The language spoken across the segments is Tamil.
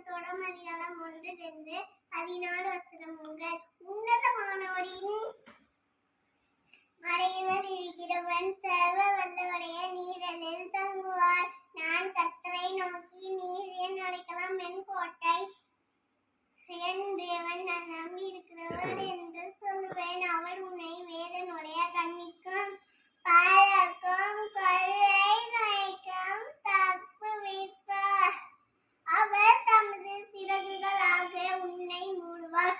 தொடர் அதிகாரம் 1-16 உன்னதமானோரின் மறைவில் இருக்கிறவன் சர்வ வல்லவரைய நீரலில் தங்குவார். நான் கர்த்தரை நோக்கி, நீர் என் அடைக்கலம், என் கோட்டை, என் தேவன், நான் நம்பி இருக்கிறவர் என்று சொல்லுவேன். அவர் உன்னை வேதனுடைய கண்ணிக்கும் பாலக்கும் கொள்ளை நோய்க்கும் தப்புவிப்பார். அவர் தமது சிறகுகளாக உன்னை மூடுவார்.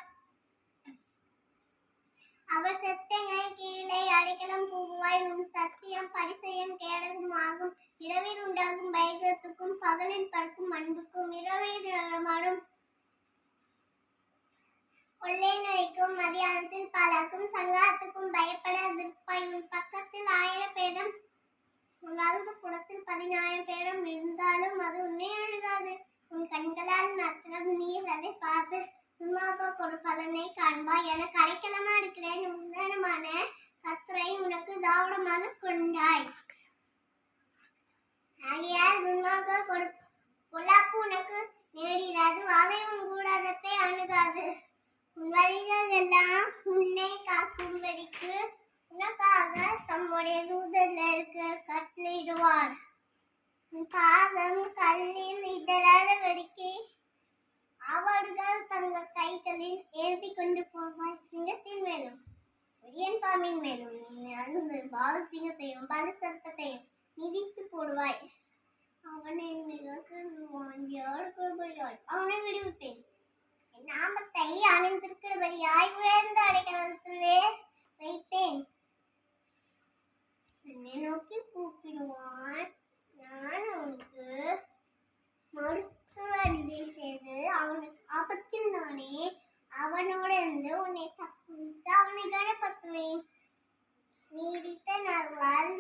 அவர் செத்தங்கள் கீழே அடைக்கலம் புகுவாய். உன் சத்தியம் பரிசயம் கேடகமாகும். இரவில் உண்டாகும் பயத்துக்கும் பகலில் பறக்கும் அன்புக்கும் இரவில் மறும் கொள்ளை நோய்க்கும் மதியானத்தில் பாலாக்கும் சங்காரத்துக்கும் பயப்படாதிருப்பாய். உன் பக்கத்தில் 1000 பேரும் உன் வலது புறத்தில் 10,000 பேரும் இருந்தாலும் அது உன்னை அழுகாது. உன் கண்களால் மாத்திரம் நீர் அதை பார்த்து துன்மார்க்க கொடுப்பலனை காண்பாய். எனக்கு அடைக்கலமா இருக்கிறேன். உன்னதமான கர்த்தரை உனக்கு தாவரமாக கொண்டாய். ஆகையால் துன்மார்க்க பொல்லாப்பு உனக்கு நேரிடாது. வாதை உன் கூடாரத்தை அணுகாது. உன் வழிகள் எல்லாம் உன்னை காக்கும்படிக்கு உனக்காக தம்முடைய தூதர்களுக்கு கட்டளையிடுவார். உன் பாதம் கல்லில் இடராதபடிக்கு அவர்கள் தங்கள் கைகளில் எழுதி கொண்டு போவாய். சிங்கத்தின் மேலும் பெரியன் பாம்பின் மேலும் நீ அழுந்து பால் சிங்கத்தையும் பல சத்தத்தையும் மிதித்து போடுவாய். அவனை அவனை விடுவிப்பேன். என் நாமத்தை அணிந்திருக்கிறபடியாய் உயர்ந்த அடைக்கலத்திலே வைப்பேன். என்னை நோக்கி கூப்பிடுவான், நான் அவனுக்கு மருத்துவ செய்து அவனுக்கு ஆபத்தில் நானே அவனோடு இருந்து உன்னை தப்புவித்து அவனை கனப்படுத்துவேன். நீடித்த நாள்களால்